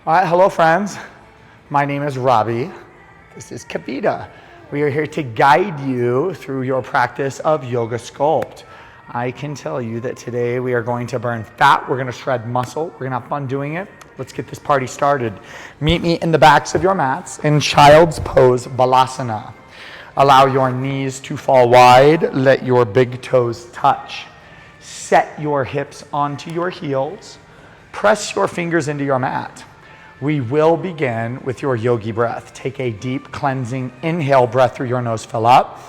All right, hello friends. My name is Robbie. This is Kavita. We are here to guide you through your practice of yoga sculpt. I can tell you that today we are going to burn fat, we're going to shred muscle, we're going to have fun doing it. Let's get this party started. Meet me in the backs of your mats in child's pose balasana. Allow your knees to fall wide, let your big toes touch. Set your hips onto your heels. Press your fingers into your mat. We will begin with your yogi breath. Take a deep cleansing inhale breath through your nose, fill up.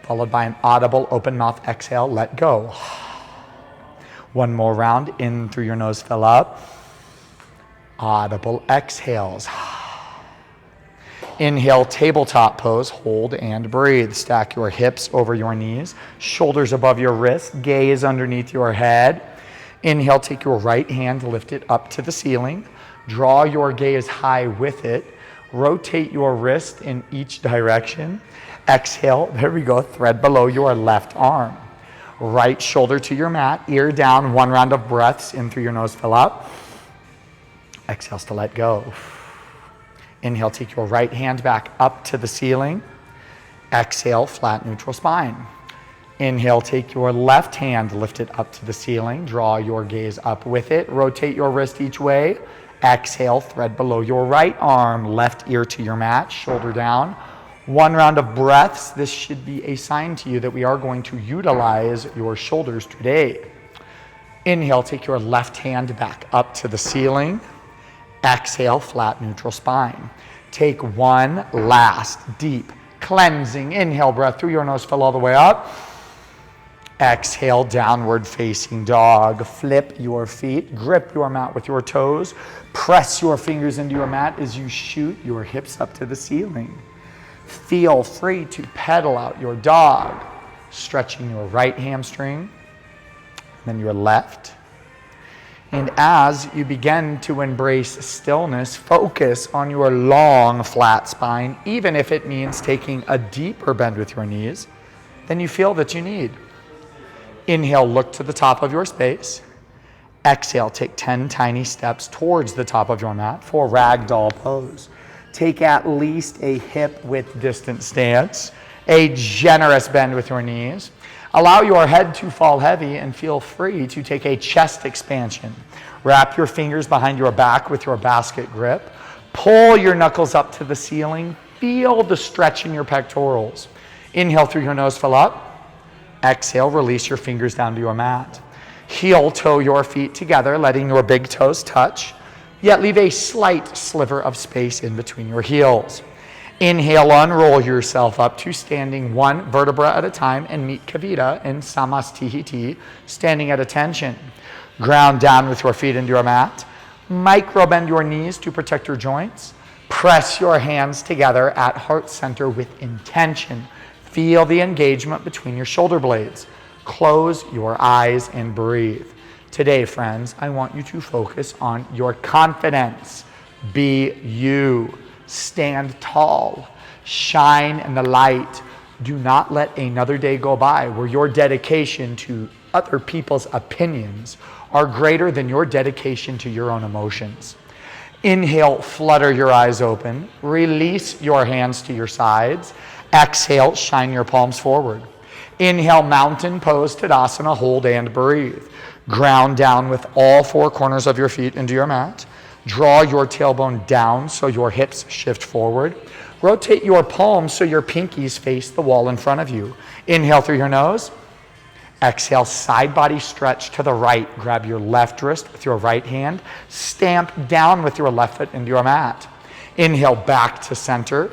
Followed by an audible open mouth exhale, let go. One more round, in through your nose, fill up. Audible exhales. Inhale, tabletop pose, hold and breathe. Stack your hips over your knees, shoulders above your wrists, gaze underneath your head. Inhale, take your right hand, lift it up to the ceiling. Draw your gaze high with it. Rotate your wrist in each direction. Exhale, there we go, thread below your left arm. Right shoulder to your mat, ear down, one round of breaths, in through your nose, fill up. Exhales to let go. Inhale, take your right hand back up to the ceiling. Exhale, flat neutral spine. Inhale, take your left hand, lift it up to the ceiling. Draw your gaze up with it. Rotate your wrist each way. Exhale, thread below your right arm, left ear to your mat, shoulder down. One round of breaths. This should be a sign to you that we are going to utilize your shoulders today. Inhale, take your left hand back up to the ceiling. Exhale, flat neutral spine. Take one last deep cleansing inhale breath through your nose, fill all the way up. Exhale, downward facing dog. Flip your feet, grip your mat with your toes. Press your fingers into your mat as you shoot your hips up to the ceiling. Feel free to pedal out your dog, stretching your right hamstring, then your left. And as you begin to embrace stillness, focus on your long, flat spine, even if it means taking a deeper bend with your knees than you feel that you need. Inhale, look to the top of your space. Exhale, take 10 tiny steps towards the top of your mat for ragdoll pose. Take at least a hip width distance stance, a generous bend with your knees. Allow your head to fall heavy and feel free to take a chest expansion. Wrap your fingers behind your back with your basket grip. Pull your knuckles up to the ceiling. Feel the stretch in your pectorals. Inhale through your nose, fill up. Exhale, release your fingers down to your mat. Heel toe your feet together, letting your big toes touch, yet leave a slight sliver of space in between your heels. Inhale, unroll yourself up to standing one vertebra at a time and meet Kavita in Samastihiti, standing at attention. Ground down with your feet into your mat. Micro bend your knees to protect your joints. Press your hands together at heart center with intention. Feel the engagement between your shoulder blades. Close your eyes and breathe. Today, friends, I want you to focus on your confidence. Be you. Stand tall. Shine in the light. Do not let another day go by where your dedication to other people's opinions are greater than your dedication to your own emotions. Inhale, flutter your eyes open. Release your hands to your sides. Exhale, shine your palms forward. Inhale, mountain pose, Tadasana, hold and breathe. Ground down with all four corners of your feet into your mat. Draw your tailbone down so your hips shift forward. Rotate your palms so your pinkies face the wall in front of you. Inhale through your nose. Exhale, side body stretch to the right. Grab your left wrist with your right hand. Stamp down with your left foot into your mat. Inhale, back to center.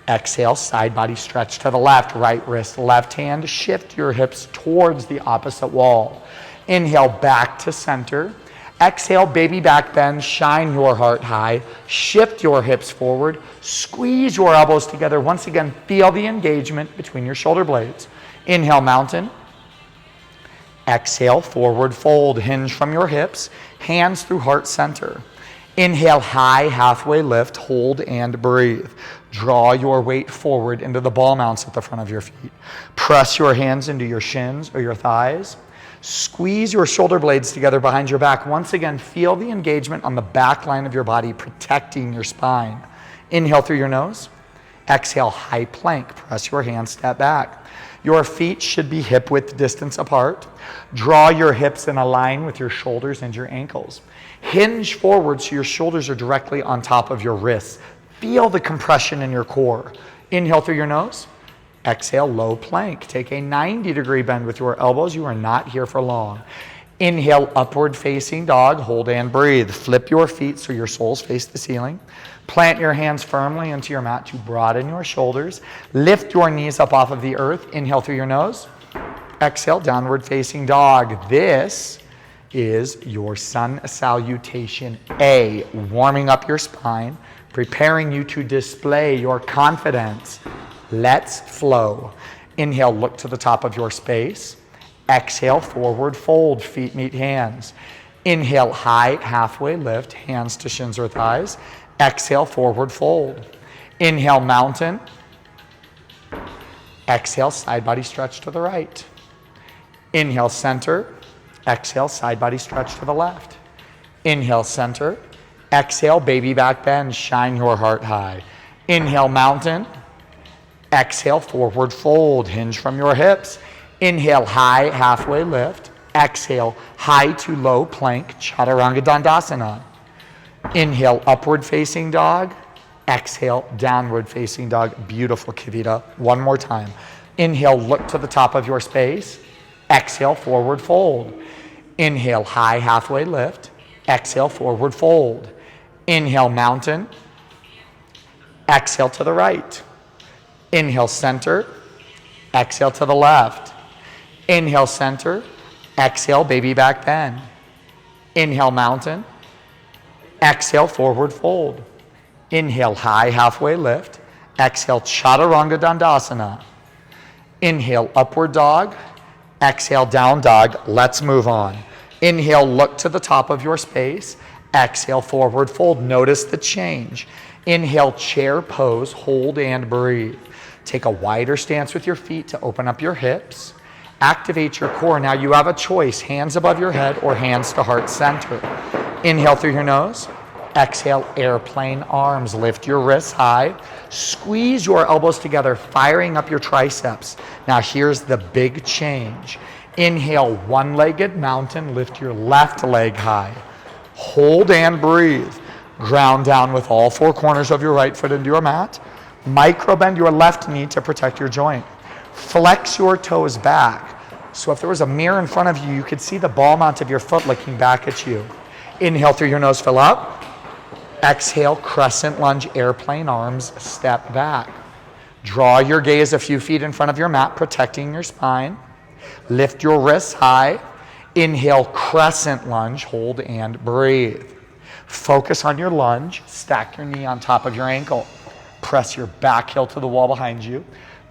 Exhale, side body stretch to the left, right wrist, left hand. Shift your hips towards the opposite wall. Inhale, back to center. Exhale, baby back bend, shine your heart high. Shift your hips forward. Squeeze your elbows together. Once again, feel the engagement between your shoulder blades. Inhale, mountain. Exhale, forward fold. Hinge from your hips. Hands through heart center. Inhale, high, halfway lift, hold and breathe. Draw your weight forward into the ball mounts at the front of your feet. Press your hands into your shins or your thighs. Squeeze your shoulder blades together behind your back. Once again, feel the engagement on the back line of your body, protecting your spine. Inhale through your nose. Exhale, high plank. Press your hands, step back. Your feet should be hip width distance apart. Draw your hips in a line with your shoulders and your ankles. Hinge forward so your shoulders are directly on top of your wrists. Feel the compression in your core. Inhale through your nose. Exhale, low plank. Take a 90-degree bend with your elbows. You are not here for long. Inhale, upward facing dog. Hold and breathe. Flip your feet so your soles face the ceiling. Plant your hands firmly into your mat to broaden your shoulders. Lift your knees up off of the earth. Inhale through your nose. Exhale, downward facing dog. This is your sun salutation A, warming up your spine, preparing you to display your confidence. Let's flow. Inhale, look to the top of your space. Exhale, forward fold, feet meet hands. Inhale, high, halfway lift, hands to shins or thighs. Exhale, forward fold. Inhale, mountain. Exhale, side body stretch to the right. Inhale, center. Exhale, side body stretch to the left. Inhale, center. Exhale, baby back bend, shine your heart high. Inhale, mountain. Exhale, forward fold, hinge from your hips. Inhale, high, halfway lift. Exhale, high to low plank, chaturanga dandasana. Inhale, upward facing dog. Exhale, downward facing dog. Beautiful, Kavita. One more time. Inhale, look to the top of your space. Exhale, forward fold. Inhale, high, halfway lift. Exhale, forward fold. Inhale, mountain. Exhale to the right. Inhale, center. Exhale to the left. Inhale, center. Exhale, baby back bend. Inhale, mountain. Exhale, forward fold. Inhale, high, halfway lift. Exhale, chaturanga dandasana. Inhale, upward dog. Exhale, down dog. Let's move on. Inhale, look to the top of your space. Exhale, forward fold. Notice the change. Inhale, chair pose, hold and breathe. Take a wider stance with your feet to open up your hips. Activate your core. Now you have a choice, hands above your head or hands to heart center. Inhale through your nose. Exhale, airplane arms. Lift your wrists high. Squeeze your elbows together, firing up your triceps. Now here's the big change. Inhale, one-legged mountain. Lift your left leg high. Hold and breathe. Ground down with all four corners of your right foot into your mat. Micro bend your left knee to protect your joint. Flex your toes back. So if there was a mirror in front of you, you could see the ball mount of your foot looking back at you. Inhale through your nose, fill up. Exhale, crescent lunge, airplane arms, step back. Draw your gaze a few feet in front of your mat, protecting your spine. Lift your wrists high. Inhale, crescent lunge, hold and breathe. Focus on your lunge. Stack your knee on top of your ankle. Press your back heel to the wall behind you.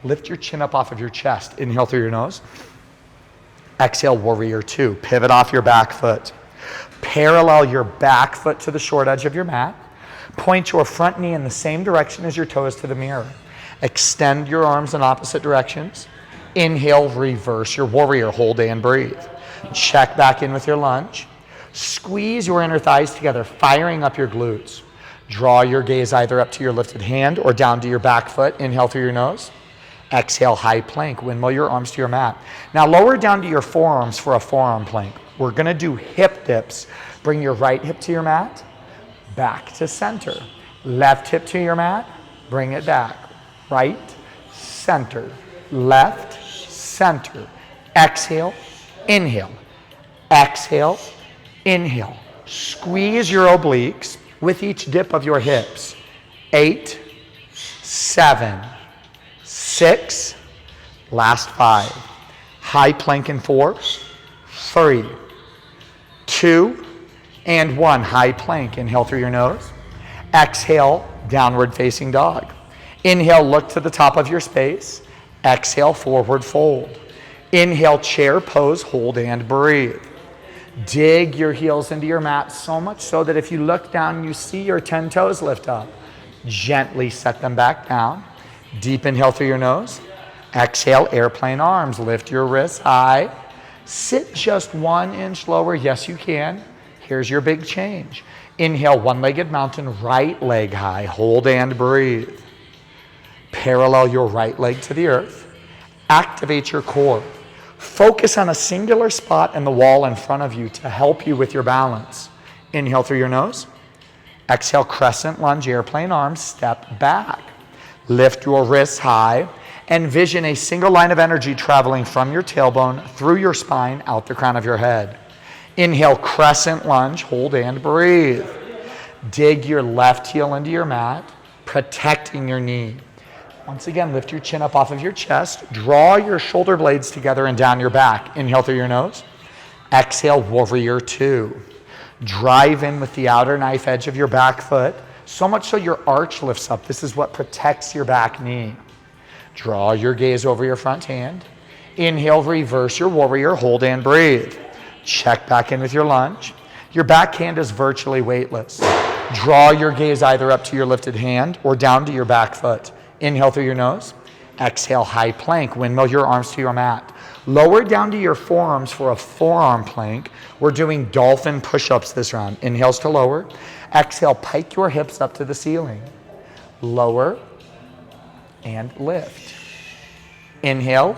Lift your chin up off of your chest. Inhale through your nose. Exhale, warrior two. Pivot off your back foot. Parallel your back foot to the short edge of your mat. Point your front knee in the same direction as your toes to the mirror. Extend your arms in opposite directions. Inhale, reverse your warrior. Hold and breathe. Check back in with your lunge. Squeeze your inner thighs together, firing up your glutes. Draw your gaze either up to your lifted hand or down to your back foot. Inhale through your nose. Exhale, high plank. Windmill your arms to your mat. Now lower down to your forearms for a forearm plank. We're going to do hip dips. Bring your right hip to your mat. Back to center. Left hip to your mat. Bring it back. Right, center, left, center. Exhale, inhale. Exhale, inhale. Squeeze your obliques with each dip of your hips. 8, 7, 6, last 5. High plank in 4, 3, 2, and 1. High plank. Inhale through your nose. Exhale, downward facing dog. Inhale, look to the top of your space. Exhale, forward fold. Inhale, chair pose, hold and breathe. Dig your heels into your mat so much so that if you look down, you see your 10 toes lift up. Gently set them back down. Deep inhale through your nose. Exhale, airplane arms. Lift your wrists high. Sit just 1 inch lower. Yes, you can. Here's your big change. Inhale, one-legged mountain, right leg high. Hold and breathe. Parallel your right leg to the earth. Activate your core. Focus on a singular spot in the wall in front of you to help you with your balance. Inhale through your nose. Exhale, crescent lunge, airplane arms, step back. Lift your wrists high. Envision a single line of energy traveling from your tailbone through your spine out the crown of your head. Inhale, crescent lunge, hold and breathe. Dig your left heel into your mat, protecting your knee. Once again, lift your chin up off of your chest. Draw your shoulder blades together and down your back. Inhale through your nose. Exhale, warrior two. Drive in with the outer knife edge of your back foot, so much so your arch lifts up. This is what protects your back knee. Draw your gaze over your front hand. Inhale, reverse your warrior, hold and breathe. Check back in with your lunge. Your back hand is virtually weightless. Draw your gaze either up to your lifted hand or down to your back foot. Inhale through your nose. Exhale, high plank. Windmill your arms to your mat. Lower down to your forearms for a forearm plank. We're doing dolphin push-ups this round. Inhales to lower. Exhale, pike your hips up to the ceiling. Lower and lift. Inhale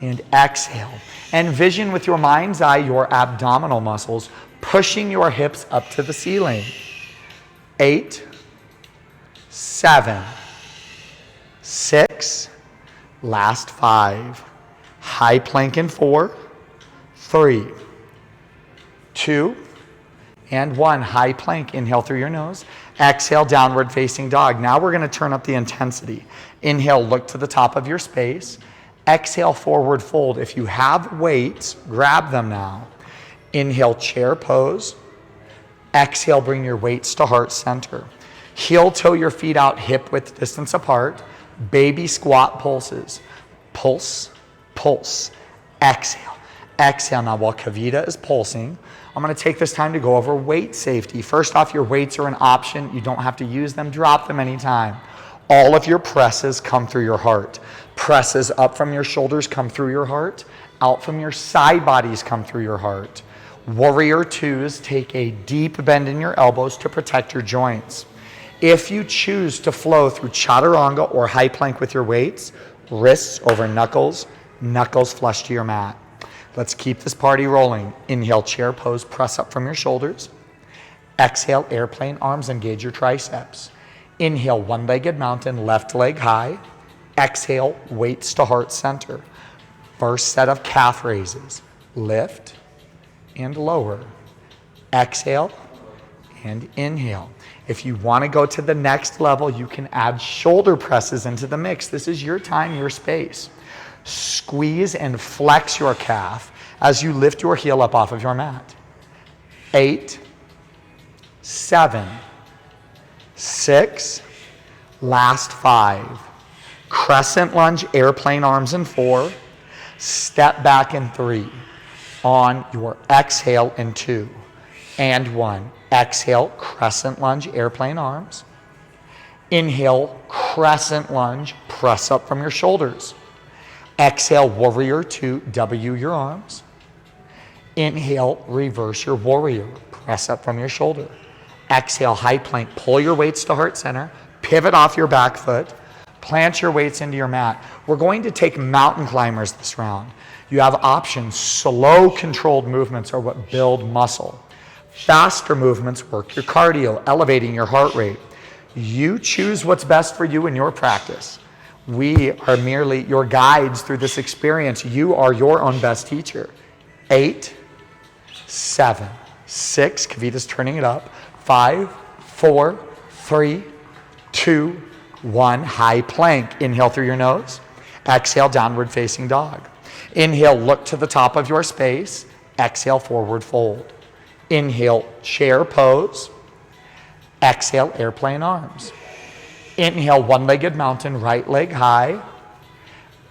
and exhale. Envision with your mind's eye your abdominal muscles pushing your hips up to the ceiling. 8, 7, 6, last 5. High plank in 4, 3, 2, and 1. High plank. Inhale through your nose. Exhale, downward facing dog. Now we're going to turn up the intensity. Inhale, look to the top of your space. Exhale, forward fold. If you have weights, grab them now. Inhale, chair pose. Exhale, bring your weights to heart center. Heel toe your feet out hip width distance apart. Baby squat pulses. Pulse, pulse. Exhale, exhale. Now while Kavita is pulsing, I'm going to take this time to go over weight safety. First off, your weights are an option. You don't have to use them. Drop them anytime. All of your presses come through your heart. Presses up from your shoulders come through your heart. Out from your side bodies come through your heart. Warrior twos take a deep bend in your elbows to protect your joints. If you choose to flow through chaturanga or high plank with your weights, wrists over knuckles, knuckles flush to your mat. Let's keep this party rolling. Inhale, chair pose, press up from your shoulders. Exhale, airplane arms, engage your triceps. Inhale, one-legged mountain, left leg high. Exhale, weights to heart center. First set of calf raises. Lift and lower. Exhale and inhale. If you want to go to the next level, you can add shoulder presses into the mix. This is your time, your space. Squeeze and flex your calf as you lift your heel up off of your mat. 8, 7, 6, last 5. Crescent lunge, airplane arms in 4. Step back in 3. On your exhale in 2 and 1. Exhale, crescent lunge, airplane arms. Inhale, crescent lunge, press up from your shoulders. Exhale, warrior two, W your arms. Inhale, reverse your warrior, press up from your shoulder. Exhale, high plank, pull your weights to heart center, pivot off your back foot, plant your weights into your mat. We're going to take mountain climbers this round. You have options. Slow, controlled movements are what build muscle. Faster movements work your cardio, elevating your heart rate. You choose what's best for you in your practice. We are merely your guides through this experience. You are your own best teacher. 8, 7, 6, Kavita's turning it up. 5, 4, 3, 2, 1, high plank. Inhale through your nose. Exhale, downward facing dog. Inhale, look to the top of your space. Exhale, forward fold. Inhale, chair pose. Exhale, airplane arms. Inhale, one-legged mountain, right leg high.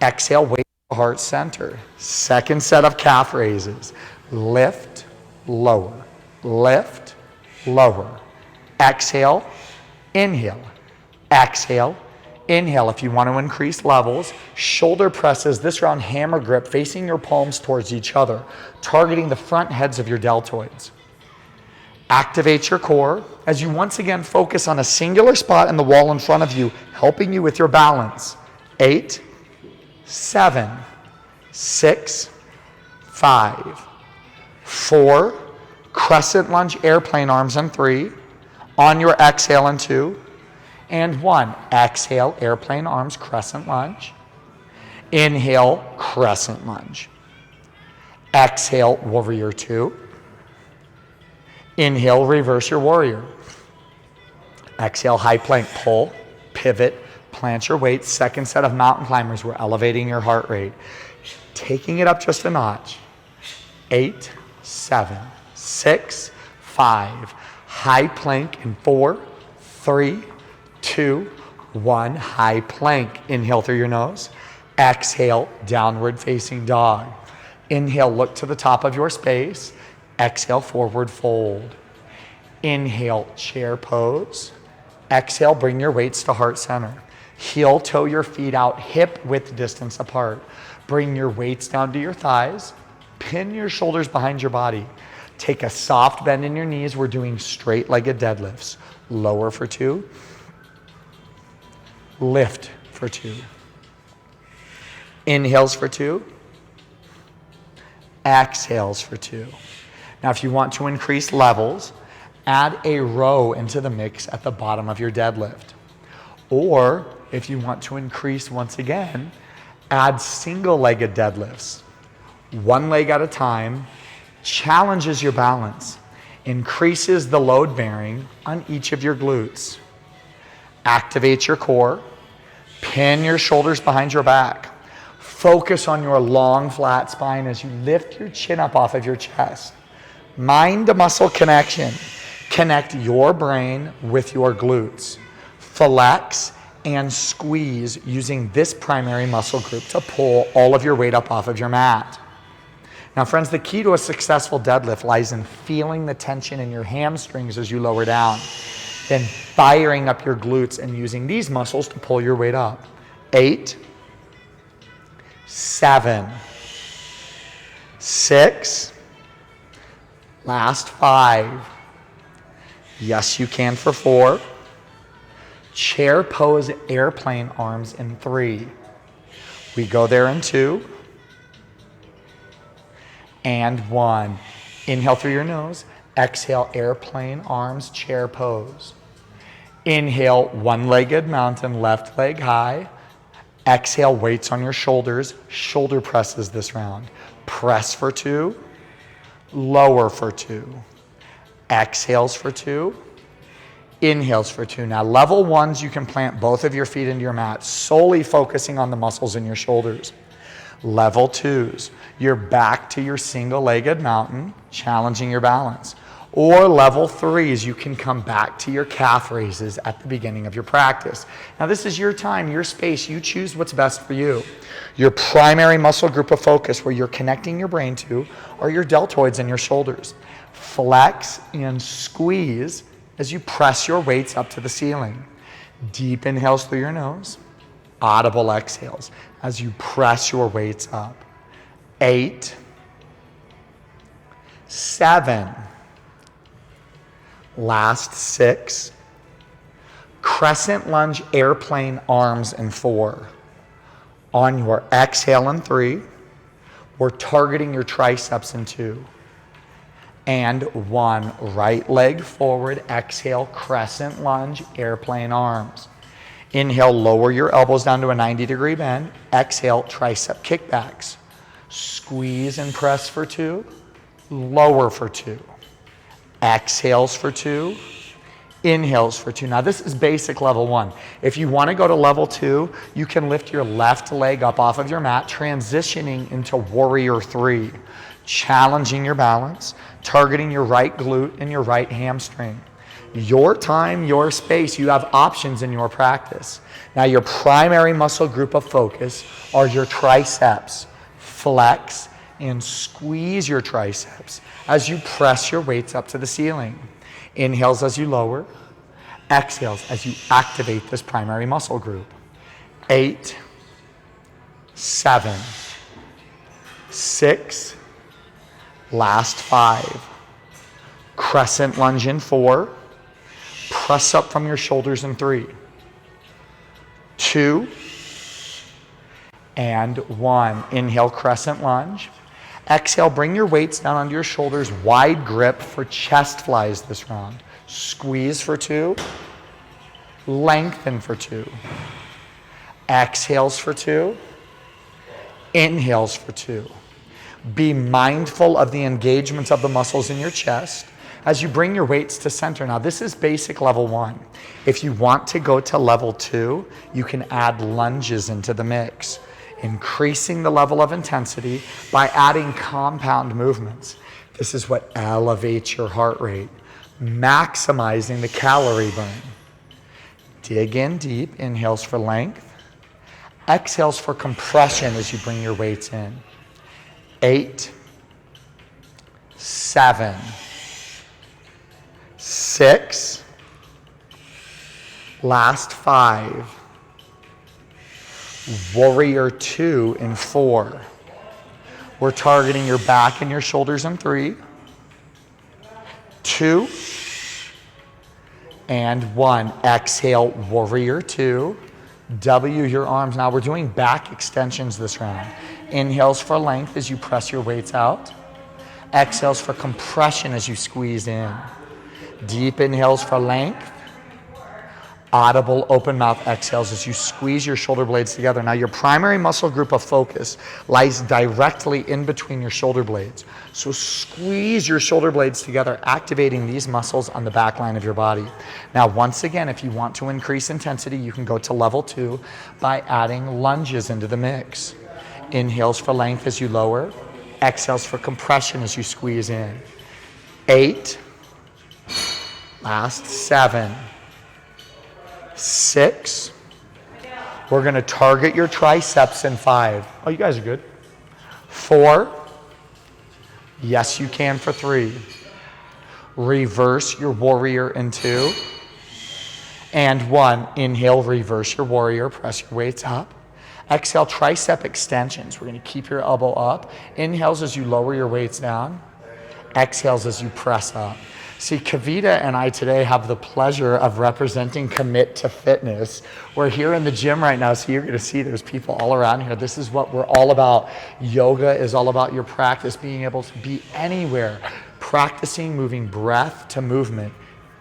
Exhale, weight to heart center. Second set of calf raises. Lift, lower, lift, lower. Exhale, inhale. Exhale, Inhale if you want to increase levels. Shoulder presses, this round hammer grip, facing your palms towards each other, targeting the front heads of your deltoids. Activate your core as you once again focus on a singular spot in the wall in front of you, helping you with your balance. 8, 7, 6, 5, 4, crescent lunge airplane arms in 3, on your exhale in 2, and 1. Exhale, airplane arms, crescent lunge. Inhale, crescent lunge. Exhale, warrior 2. Inhale, reverse your warrior. Exhale, high plank, pull, pivot, plant your weight. Second set of mountain climbers. We're elevating your heart rate. Taking it up just a notch. 8, 7, 6, 5. High plank in 4, 3, 2, 1. High plank. Inhale through your nose. Exhale, downward facing dog. Inhale, look to the top of your space. Exhale, forward fold. Inhale, chair pose. Exhale, bring your weights to heart center. Heel toe your feet out, hip width distance apart. Bring your weights down to your thighs. Pin your shoulders behind your body. Take a soft bend in your knees. We're doing straight-legged deadlifts. Lower for 2. Lift for 2. Inhales for 2. Exhales for 2. Now, if you want to increase levels, add a row into the mix at the bottom of your deadlift. Or, if you want to increase once again, add single-legged deadlifts. One leg at a time, challenges your balance, increases the load bearing on each of your glutes. Activate your core, pin your shoulders behind your back. Focus on your long, flat spine as you lift your chin up off of your chest. Mind to muscle connection. Connect your brain with your glutes. Flex and squeeze using this primary muscle group to pull all of your weight up off of your mat. Now, friends, the key to a successful deadlift lies in feeling the tension in your hamstrings as you lower down, then firing up your glutes and using these muscles to pull your weight up. 8, 7, 6, last 5. Yes, you can for 4. Chair pose airplane arms in 3. We go there in 2. And 1. Inhale through your nose. Exhale, airplane arms, chair pose. Inhale, one-legged mountain, left leg high. Exhale, weights on your shoulders. Shoulder presses this round. Press for 2. Lower for 2. Exhales for 2. Inhales for 2. Now, level 1s, you can plant both of your feet into your mat, solely focusing on the muscles in your shoulders. Level 2s, you're back to your single-legged mountain, challenging your balance. Or level 3s, you can come back to your calf raises at the beginning of your practice. Now, this is your time, your space. You choose what's best for you. Your primary muscle group of focus, where you're connecting your brain to, are your deltoids and your shoulders. Flex and squeeze as you press your weights up to the ceiling. Deep inhales through your nose. Audible exhales as you press your weights up. 8, 7, last 6. Crescent lunge airplane arms in 4. On your exhale in 3, we're targeting your triceps in 2. And 1, right leg forward, exhale, crescent lunge, airplane arms. Inhale, lower your elbows down to a 90-degree bend. Exhale, tricep kickbacks. Squeeze and press for 2. Lower for 2. Exhales for 2. Inhales for 2. Now, this is basic level 1. If you want to go to level 2, you can lift your left leg up off of your mat, transitioning into warrior 3. Challenging your balance, targeting your right glute and your right hamstring. Your time, your space, you have options in your practice. Now, your primary muscle group of focus are your triceps. Flex and squeeze your triceps as you press your weights up to the ceiling. Inhales as you lower, exhales as you activate this primary muscle group. 8, 7, 6, last 5. Crescent lunge in 4. Press up from your shoulders in 3, 2, and 1. Inhale, crescent lunge. Exhale, bring your weights down onto your shoulders. Wide grip for chest flies this round. Squeeze for 2. Lengthen for 2. Exhales for 2. Inhales for 2. Be mindful of the engagements of the muscles in your chest as you bring your weights to center. Now, this is basic level 1. If you want to go to level 2, you can add lunges into the mix, increasing the level of intensity by adding compound movements. This is what elevates your heart rate, maximizing the calorie burn. Dig in deep, inhales for length. Exhales for compression as you bring your weights in. 8, 7, 6, last 5. Warrior 2 in 4. We're targeting your back and your shoulders in 3, 2, and 1. Exhale, warrior 2. W your arms. Now we're doing back extensions this round. Inhales for length as you press your weights out. Exhales for compression as you squeeze in. Deep inhales for length. Audible open mouth exhales as you squeeze your shoulder blades together. Now your primary muscle group of focus lies directly in between your shoulder blades. So squeeze your shoulder blades together, activating these muscles on the back line of your body. Now once again, if you want to increase intensity, you can go to level 2 by adding lunges into the mix. Inhales for length as you lower. Exhales for compression as you squeeze in. 8, last 7, 6. We're going to target your triceps in 5. Oh, you guys are good. 4. Yes, you can for 3. Reverse your warrior in 2. And 1. Inhale, reverse your warrior. Press your weights up. Exhale, tricep extensions. We're going to keep your elbow up. Inhales as you lower your weights down. Exhales as you press up. See, Kavita and I today have the pleasure of representing Commit to Fitness. We're here in the gym right now, so you're going to see there's people all around here. This is what we're all about. Yoga is all about your practice, being able to be anywhere, practicing moving breath to movement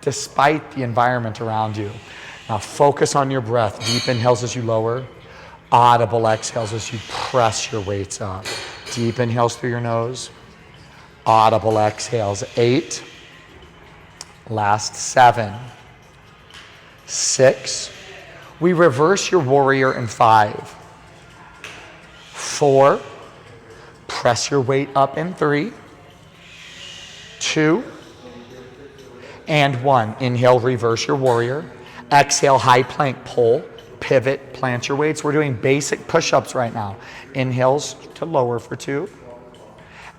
despite the environment around you. Now focus on your breath. Deep inhales as you lower. Audible exhales as you press your weights up. Deep inhales through your nose. Audible exhales. 8. Last 7, 6. We reverse your warrior in 5, 4. Press your weight up in 3, 2, and 1. Inhale, reverse your warrior. Exhale, high plank pull, pivot, plant your weights. We're doing basic push-ups right now. Inhales to lower for 2.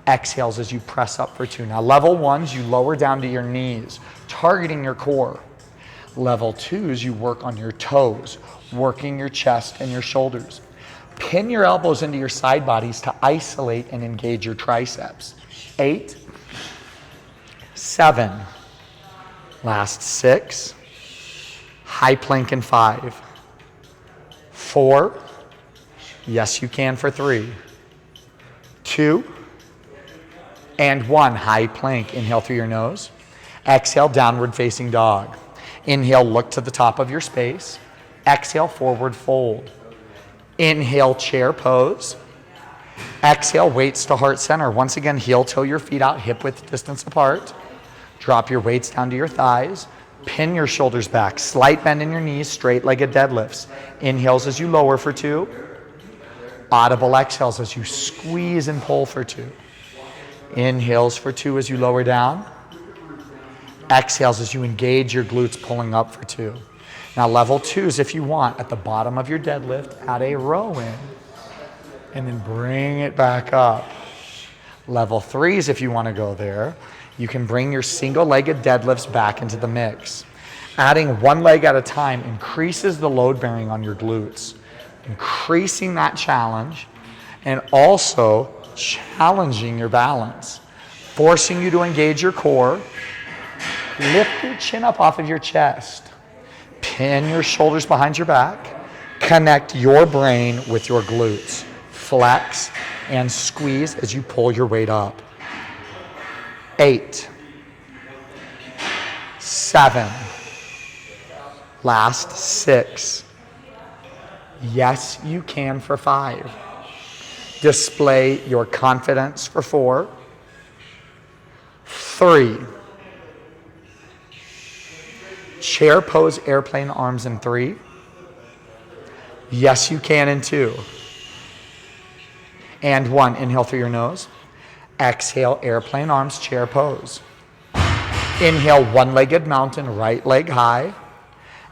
Exhales as you press up for 2. Now level 1s, you lower down to your knees, targeting your core. Level 2s, you work on your toes, working your chest and your shoulders. Pin your elbows into your side bodies to isolate and engage your triceps. 8, 7, last 6, high plank in 5, 4, yes you can for 3, 2, and 1. High plank. Inhale through your nose. Exhale, downward facing dog. Inhale, look to the top of your space. Exhale, forward fold. Inhale, chair pose. Exhale, weights to heart center. Once again, heel toe your feet out, hip width distance apart. Drop your weights down to your thighs. Pin your shoulders back. Slight bend in your knees, straight-legged deadlifts. Inhales as you lower for 2. Audible exhales as you squeeze and pull for 2. Inhales for 2 as you lower down. Exhales as you engage your glutes, pulling up for 2. Now level 2s, if you want, at the bottom of your deadlift, add a row in, and then bring it back up. Level 3s, if you want to go there, you can bring your single-legged deadlifts back into the mix. Adding one leg at a time increases the load bearing on your glutes. increasing that challenge and also challenging your balance, forcing you to engage your core. Lift your chin up off of your chest. Pin your shoulders behind your back. Connect your brain with your glutes. Flex and squeeze as you pull your weight up. 8, 7, last 6. Yes, you can for 5. Display your confidence for 4, 3. Chair pose airplane arms in 3. Yes, you can in 2. And 1, inhale through your nose. Exhale, airplane arms, chair pose. Inhale, one-legged mountain, right leg high.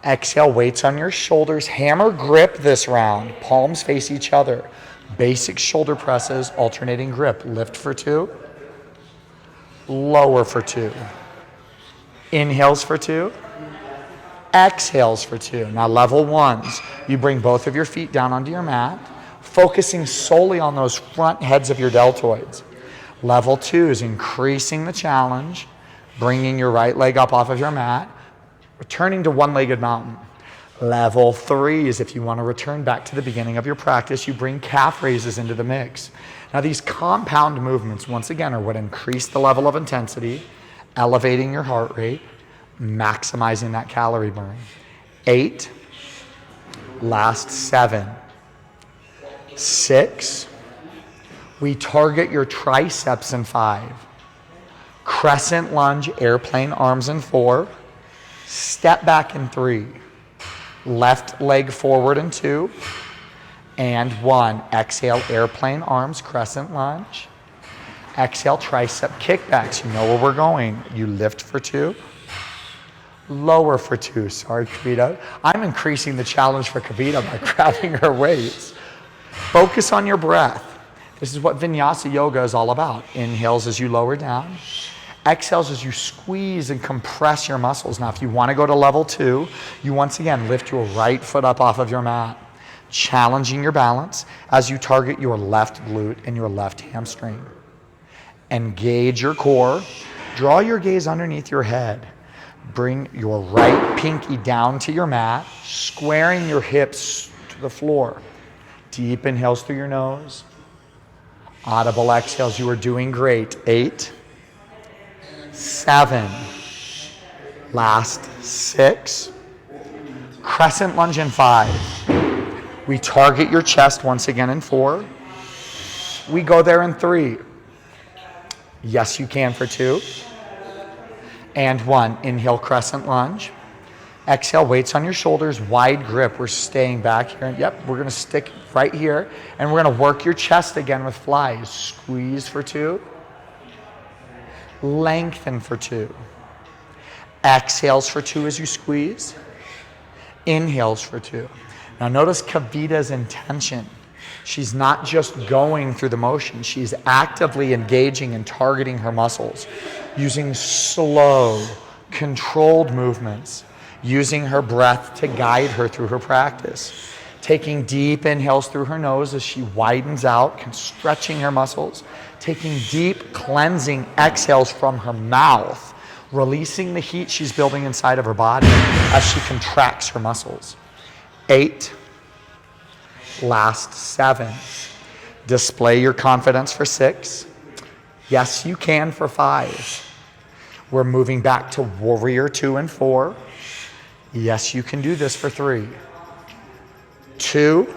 Exhale, weights on your shoulders. Hammer grip this round. Palms face each other. Basic shoulder presses, alternating grip. Lift for 2. Lower for 2. Inhales for 2. Exhales for 2. Now level 1s. You bring both of your feet down onto your mat, focusing solely on those front heads of your deltoids. Level 2 is increasing the challenge, bringing your right leg up off of your mat, returning to one-legged mountain. Level 3 is if you want to return back to the beginning of your practice, you bring calf raises into the mix. Now these compound movements, once again, are what increase the level of intensity, elevating your heart rate, maximizing that calorie burn. 8, last 7, 6. We target your triceps in 5. Crescent lunge, airplane arms in 4. Step back in 3. Left leg forward in 2. And 1. Exhale, airplane arms, crescent lunge. Exhale, tricep kickbacks. You know where we're going. You lift for 2. Lower for 2. Sorry, Kavita. I'm increasing the challenge for Kavita by grabbing her weights. Focus on your breath. This is what vinyasa yoga is all about. Inhales as you lower down. Exhales as you squeeze and compress your muscles. Now, if you want to go to level 2, you once again lift your right foot up off of your mat, challenging your balance as you target your left glute and your left hamstring. Engage your core. Draw your gaze underneath your head. Bring your right pinky down to your mat, squaring your hips to the floor. Deep inhales through your nose. Audible exhales. You are doing great. 8, 7, last 6. Crescent lunge in 5. We target your chest once again in 4. We go there in 3. Yes, you can for 2. And 1. Inhale, crescent lunge. Exhale, weights on your shoulders, wide grip. We're staying back here. Yep, we're going to stick right here. And we're going to work your chest again with flies. Squeeze for 2. Lengthen for 2. Exhales for 2 as you squeeze. Inhales for 2. Now notice Kavita's intention. She's not just going through the motion. She's actively engaging and targeting her muscles, using slow, controlled movements, using her breath to guide her through her practice, taking deep inhales through her nose as she widens out, stretching her muscles, taking deep cleansing exhales from her mouth, releasing the heat she's building inside of her body as she contracts her muscles. 8, last 7. Display your confidence for 6. Yes, you can for 5. We're moving back to warrior 2 and 4. Yes, you can do this for 3. 2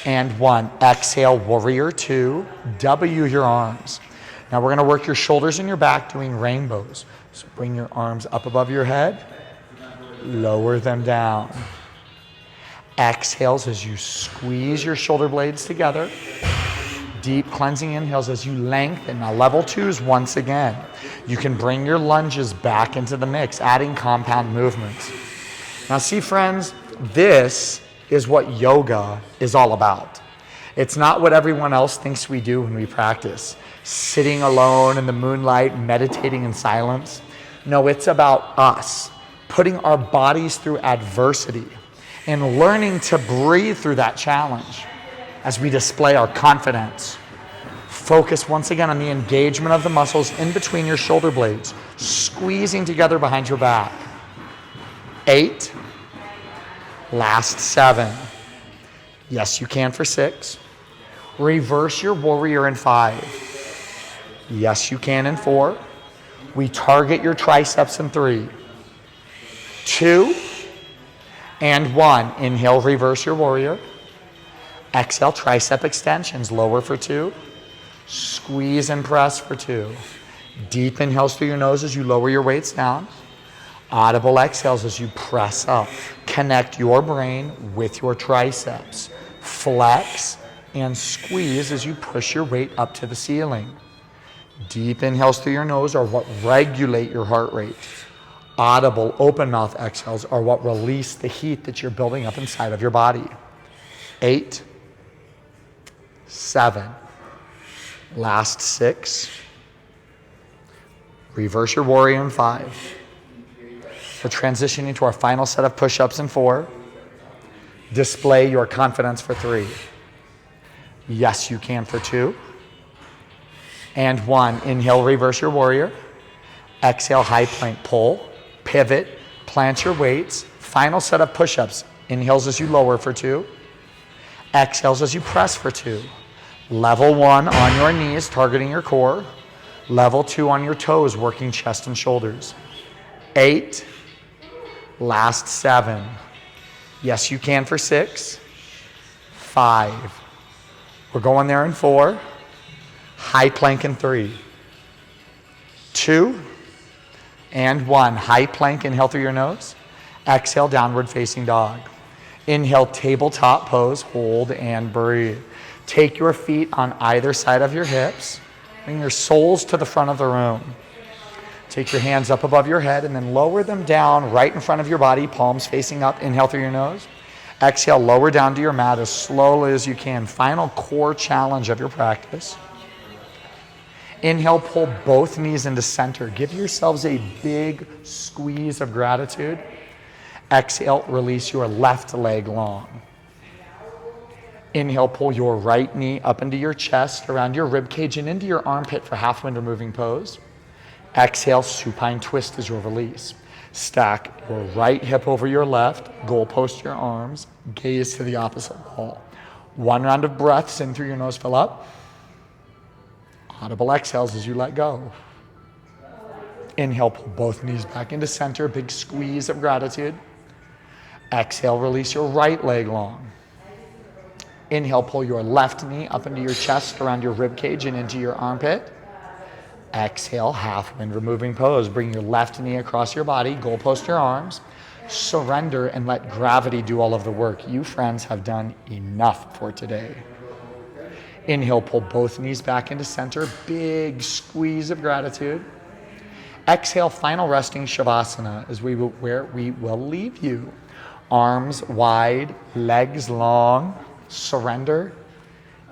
and 1. Exhale, warrior 2. W your arms. Now we're going to work your shoulders and your back doing rainbows. So bring your arms up above your head. Lower them down. Exhales as you squeeze your shoulder blades together. Deep cleansing inhales as you lengthen. Now level 2s once again. You can bring your lunges back into the mix, adding compound movements. Now see friends, this is what yoga is all about. It's not what everyone else thinks we do when we practice. Sitting alone in the moonlight, meditating in silence. No, it's about us putting our bodies through adversity and learning to breathe through that challenge as we display our confidence. Focus once again on the engagement of the muscles in between your shoulder blades, squeezing together behind your back. 8. Last 7. Yes, you can for 6. Reverse your warrior in 5. Yes, you can in 4. We target your triceps in 3. 2 and 1. Inhale, reverse your warrior. Exhale, tricep extensions. Lower for 2. Squeeze and press for 2. Deep inhales through your nose as you lower your weights down. Audible exhales as you press up. Connect your brain with your triceps. Flex and squeeze as you push your weight up to the ceiling. Deep inhales through your nose are what regulate your heart rate. Audible open mouth exhales are what release the heat that you're building up inside of your body. 8, 7, last 6. Reverse your warrior in 5. We're transitioning to our final set of push-ups in 4. Display your confidence for 3. Yes, you can for 2. And 1. Inhale, reverse your warrior. Exhale, high plank pull. Pivot, plant your weights. Final set of push-ups. Inhales as you lower for 2. Exhales as you press for 2. Level 1 on your knees, targeting your core. Level 2 on your toes, working chest and shoulders. 8. Last 7. Yes, you can for 6. 5. We're going there in 4. High plank in 3. 2 and 1. High plank, inhale through your nose. Exhale, downward facing dog. Inhale, tabletop pose, hold and breathe. Take your feet on either side of your hips. Bring your soles to the front of the room. Take your hands up above your head and then lower them down right in front of your body, palms facing up. Inhale through your nose. Exhale, lower down to your mat as slowly as you can. Final core challenge of your practice. Inhale, pull both knees into center. Give yourselves a big squeeze of gratitude. Exhale, release your left leg long. Inhale, pull your right knee up into your chest, around your rib cage, and into your armpit for half wind removing pose. Exhale, supine twist as your release. Stack your right hip over your left, goalpost your arms, gaze to the opposite wall. 1 round of breaths in through your nose, fill up. Audible exhales as you let go. Inhale, pull both knees back into center, big squeeze of gratitude. Exhale, release your right leg long. Inhale, pull your left knee up into your chest, around your rib cage and into your armpit. Exhale, half wind removing pose. Bring your left knee across your body, goalpost your arms. Surrender and let gravity do all of the work. You, friends, have done enough for today. Inhale, pull both knees back into center, big squeeze of gratitude. Exhale, final resting Shavasana is where we will leave you. Arms wide, legs long. Surrender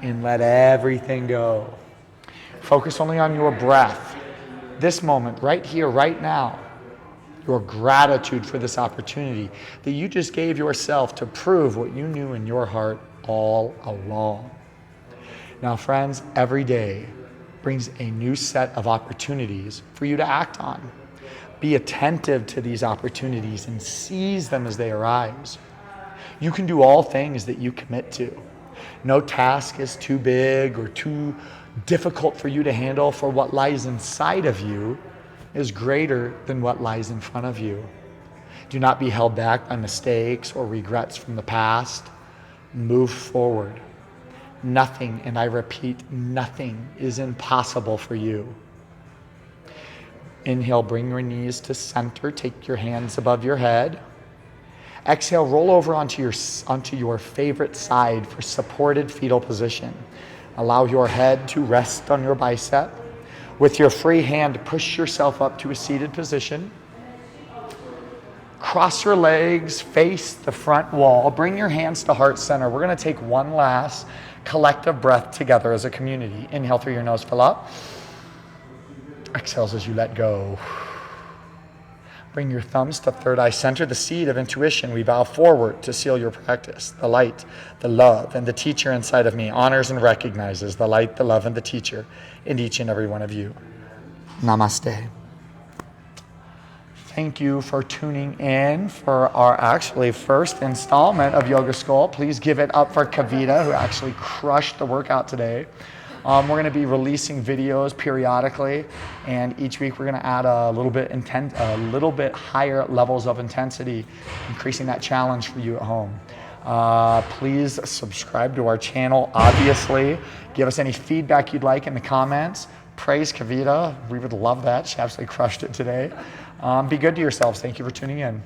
and let everything go. Focus only on your breath. This moment, right here, right now. Your gratitude for this opportunity that you just gave yourself to prove what you knew in your heart all along. Now, friends, every day brings a new set of opportunities for you to act on. Be attentive to these opportunities and seize them as they arise. You can do all things that you commit to. No task is too big or too difficult for you to handle, for what lies inside of you is greater than what lies in front of you. Do not be held back by mistakes or regrets from the past. Move forward. Nothing, and I repeat, nothing is impossible for you. Inhale, bring your knees to center. Take your hands above your head. Exhale, roll over onto your favorite side for supported fetal position. Allow your head to rest on your bicep. With your free hand, push yourself up to a seated position. Cross your legs, face the front wall. Bring your hands to heart center. We're going to take one last collective breath together as a community. Inhale through your nose, fill up. Exhales as you let go. Bring your thumbs to third eye center, the seed of intuition. We bow forward to seal your practice. The light, the love, and the teacher inside of me honors and recognizes the light, the love, and the teacher in each and every one of you. Namaste. Thank you for tuning in for our actually first installment of Yoga Sculpt. Please give it up for Kavita, who actually crushed the workout today. We're going to be releasing videos periodically, and each week we're going to add a little bit higher levels of intensity, increasing that challenge for you at home. Please subscribe to our channel, obviously. Give us any feedback you'd like in the comments. Praise Kavita. We would love that. She absolutely crushed it today. Be good to yourselves. Thank you for tuning in.